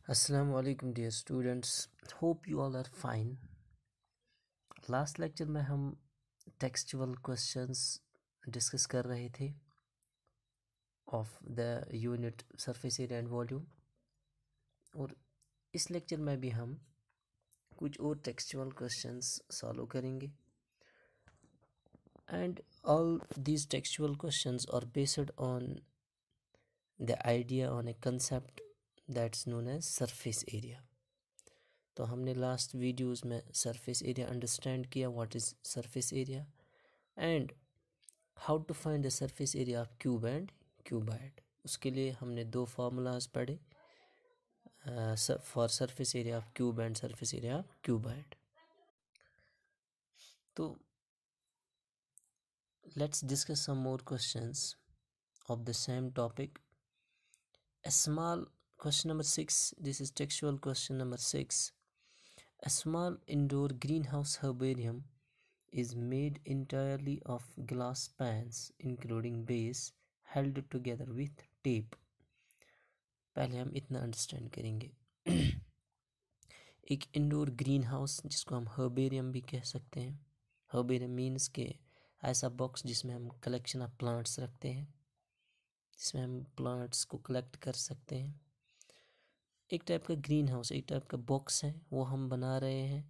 Assalamu alaikum dear students, hope you all are fine. Last lecture में हम textual questions discuss कर रहे थे of the unit surface area and volume, और इस लेक्चर में भी हम कुछ और टेक्सचुअल क्वेश्चंस सॉल्व करेंगे. And all these textual questions are based on the idea on a concept that's known as surface area. तो हमने लास्ट वीडियोस में सरफेस एरिया अंडरस्टैंड किया, what is surface area and how to find the surface area of cube and cuboid. उसके लिए हमने दो formulas पढ़े for surface area of cube and surface area of cuboid. तो let's discuss some more questions of the same topic. A small question number 6, this is textual question number 6. A small indoor greenhouse herbarium is made entirely of glass pans including base held together with tape. पहले हम इतना understand करेंगे. एक indoor green house जिसको हम herbarium भी कह सकते हैं. हर्बेरियम मीन्स के ऐसा बॉक्स जिसमें हम कलेक्शन ऑफ प्लांट्स रखते हैं, जिसमें हम प्लांट्स को कलेक्ट कर सकते हैं. एक टाइप का ग्रीन हाउस, एक टाइप का बॉक्स है, वो हम बना रहे हैं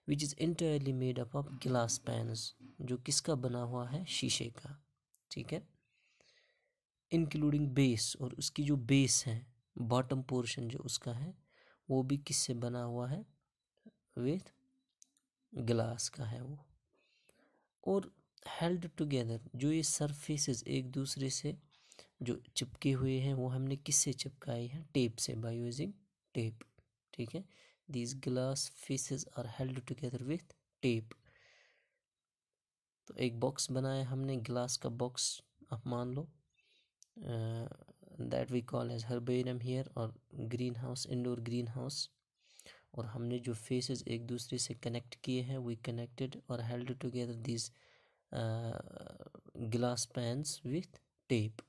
which is entirely made up of glass pans, जो किसका बना हुआ है, शीशे का. ठीक है, इंक्लूडिंग बेस, और उसकी जो बेस है, बॉटम पोर्शन जो उसका है, वो भी किससे बना हुआ है, विथ ग्लास का है वो. और हेल्ड टुगेदर, जो ये सरफेसेस एक दूसरे से जो चिपके हुए हैं, वो हमने किससे चिपकाए हैं, टेप से, बाय यूजिंग टेप. ठीक है, these glass faces are held together with tape. तो एक बॉक्स बनाया हमने, ग्लास का बॉक्स आप मान लो, that we call as herbarium here, और green house, indoor green house. और हमने जो फेसेस एक दूसरे से कनेक्ट किए हैं, वी कनेक्टेड और held together these glass pans with tape.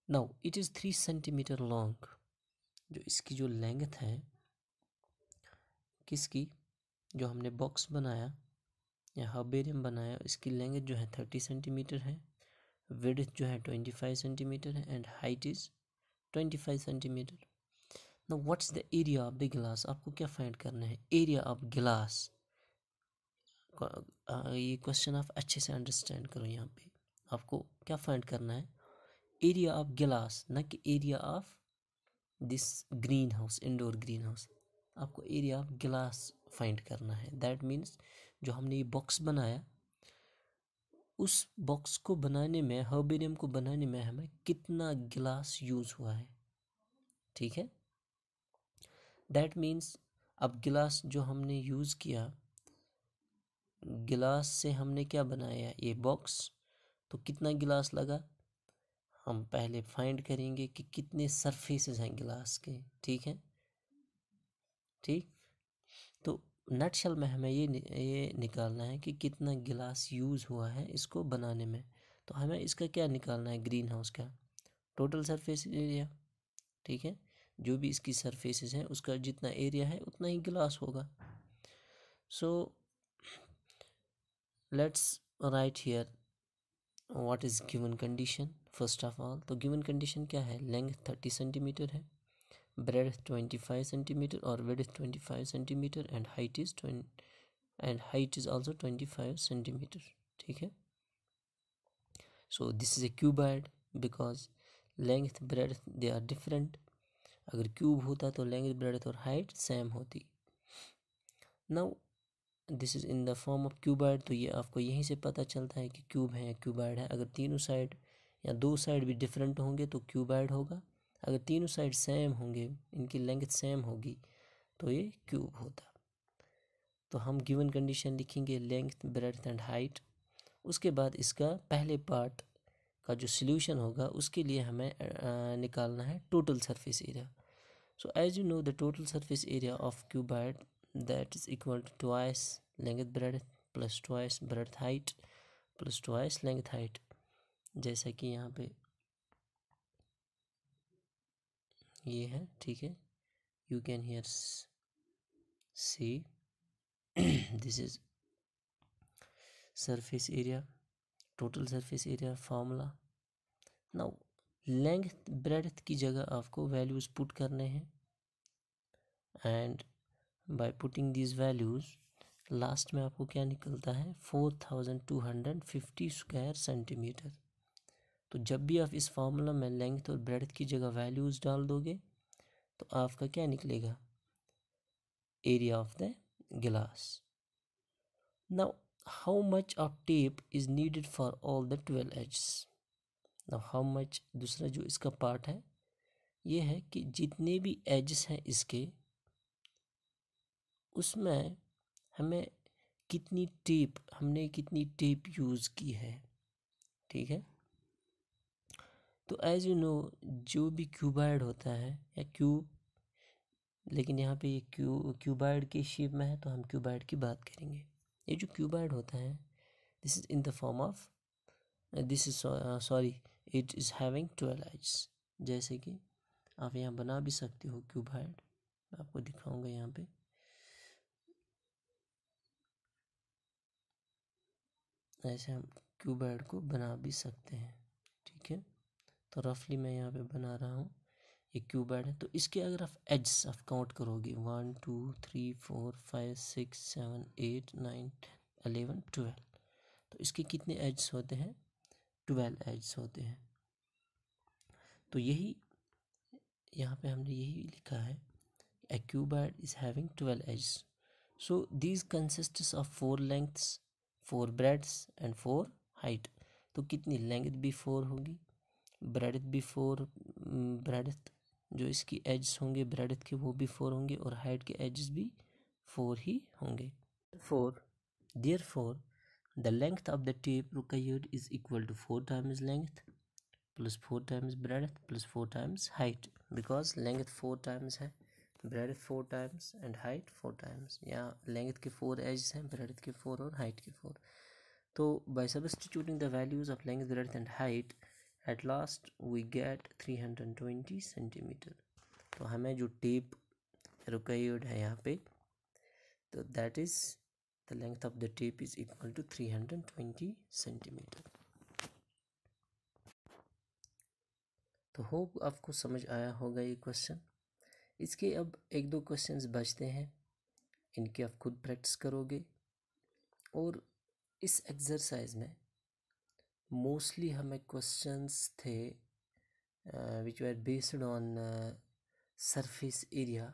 Now it is 3 centimetre long. जो इसकी जो लेंथ है, किसकी, जो हमने बॉक्स बनाया या हर्बेरियम बनाया, इसकी लेंथ जो है 30 सेंटीमीटर है, विड्थ जो है 25 सेंटीमीटर है, and height is 25 centimetre. Now what's the area of the glass. आपको क्या फाइंड करना है, एरिया ऑफ ग्लास. ये क्वेश्चन आप अच्छे से अंडरस्टैंड करो. यहाँ पे आपको क्या फाइंड करना है, एरिया ऑफ ग्लास, ना कि area of this green house, indoor green house. आपको एरिया ऑफ ग्लास फाइंड करना है. दैट मीन्स जो हमने ये बॉक्स बनाया, उस बॉक्स को बनाने में, हर्बेरियम को बनाने में हमें कितना गिलास यूज़ हुआ है. ठीक है, दैट मीन्स अब गिलास जो हमने यूज़ किया, गिलास से हमने क्या बनाया, ये बॉक्स, तो कितना गिलास लगा, हम पहले फाइंड करेंगे कि कितने सरफेसेस हैं गिलास के. ठीक है, ठीक. तो नटशल में हमें ये निकालना है कि कितना गिलास यूज़ हुआ है इसको बनाने में. तो हमें इसका क्या निकालना है, ग्रीन हाउस का टोटल सरफेस एरिया. ठीक है, जो भी इसकी सरफेसेस हैं उसका जितना एरिया है उतना ही गिलास होगा. So let's write here what is given condition. First of all, तो गिवन कंडीशन क्या है, लेंथ 30 सेंटीमीटर है, ब्रेड्थ 25 सेंटीमीटर और width 25 centimetre, and height is also 25 centimetre. ठीक है, so this is a cuboid because length breadth they are different. अगर cube होता तो लेंथ ब्रेड्थ और हाइट सेम होती. Now this is in the form of cuboid, तो ये आपको यहीं से पता चलता है कि क्यूब है या क्यूबॉइड है. अगर तीनों साइड या दो साइड भी डिफरेंट होंगे तो क्यूबॉइड होगा. अगर तीनों साइड सेम होंगे, इनकी लेंथ सेम होगी, तो ये क्यूब होता. तो हम गिवन कंडीशन लिखेंगे लेंथ ब्रेड्थ एंड हाइट. उसके बाद इसका पहले पार्ट का जो सॉल्यूशन होगा, उसके लिए हमें निकालना है total surface area. So as you know the total surface area of cuboid, that is equal to twice length breadth plus twice breadth height plus twice length height. जैसा कि यहाँ पे ये है. ठीक है, you can here see this is surface area, total surface area formula. Now length breadth की जगह आपको वैल्यूज़ पुट करने हैं, and by putting these values last में आपको क्या निकलता है 4250 स्क्वायर सेंटीमीटर। तो जब भी आप इस फार्मूला में लेंथ और ब्रेड्थ की जगह वैल्यूज़ डाल दोगे तो आपका क्या निकलेगा, एरिया ऑफ द गिलास। Now how much of tape is needed for all the 12 edges. Now how much, दूसरा जो इसका पार्ट है ये है कि जितने भी एजेस हैं इसके, उसमें हमने कितनी टेप यूज़ की है, ठीक है। तो एज यू नो जो भी क्यूबॉइड होता है या क्यूब, लेकिन यहाँ पे ये क्यूबॉइड के शेप में है तो हम क्यूबॉइड की बात करेंगे। ये जो क्यूबॉइड होता है this is in the form of it is having 12 edges. जैसे कि आप यहाँ बना भी सकते हो क्यूबॉइड, मैं आपको दिखाऊंगा यहाँ पे। ऐसे हम क्यूबॉइड को बना भी सकते हैं, ठीक है। तो रफली मैं यहाँ पे बना रहा हूँ, ये क्यूबॉइड है। तो इसके अगर आप एड्स आप काउंट करोगे 1 2 3 4 5 6 7 8 9 11 12, तो इसके कितने एड्स होते हैं, 12 एड्स होते हैं। तो यही यहाँ पे हमने यही लिखा है, a cuboid is having 12 edges. So these consists of 4 lengths, 4 breadths and 4 height. तो कितनी लेंथ भी 4 होगी, ब्रेड्थ भी 4, ब्रेड्थ जो इसकी एड्स होंगे ब्रेड्थ के वो भी 4 होंगे, और हाइट के एड्स भी 4 ही होंगे। Therefore the length of the tape required is equal to 4 times length plus 4 times breadth plus 4 times height, because length 4 times है, breadth 4 times and height 4 times। यहाँ length के 4 edges हैं, breadth के 4 और height के 4। तो by substituting the values of length, breadth and height, at last we get 320 centimeter। तो हमें जो टेप required है यहाँ पे, तो that is the length of the tape is equal to 320 centimeter। तो होप आपको समझ आया होगा ये क्वेश्चन। इसके अब एक दो क्वेश्चंस बचते हैं, इनकी आप खुद प्रैक्टिस करोगे। और इस एक्सरसाइज में मोस्टली हमें क्वेश्चंस थे which were based on surface area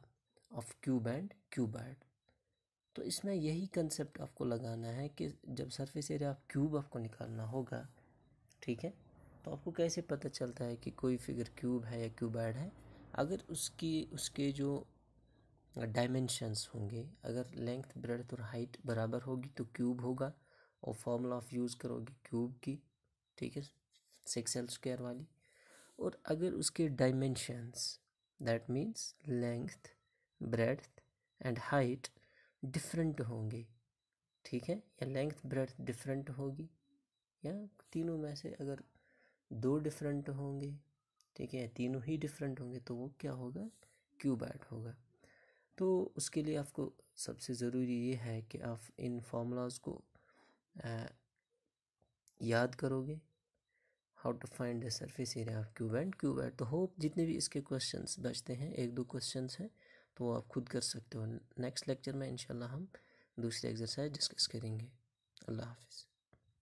of cube and cuboid. तो इसमें यही कंसेप्ट आपको लगाना है कि जब सरफेस एरिया ऑफ क्यूब आपको निकालना होगा, ठीक है, तो आपको कैसे पता चलता है कि कोई फिगर क्यूब है या क्यूबॉइड है। अगर उसके जो डायमेंशंस होंगे, अगर लेंथ ब्रेड्थ और हाइट बराबर होगी तो क्यूब होगा, और फॉर्मूला ऑफ यूज़ करोगे क्यूब की, ठीक है, 6l² वाली। और अगर उसके dimensions that means length breadth and height different होंगे, ठीक है, या लेंथ ब्रेड्थ डिफरेंट होगी, या तीनों में से अगर 2 डिफरेंट होंगे, ठीक है, तीनों ही डिफरेंट होंगे, तो वो क्या होगा, क्यूबॉइड होगा। तो उसके लिए आपको सबसे ज़रूरी ये है कि आप इन फार्मूलाज को याद करोगे, how to find the surface area of cube and cuboid. तो होप जितने भी इसके क्वेश्चंस बचते हैं, 1-2 क्वेश्चंस हैं, तो वो आप खुद कर सकते हो। नेक्स्ट लेक्चर में इंशाल्लाह हम दूसरी एक्सरसाइज डिस्कस करेंगे। अल्लाह हाफिज़।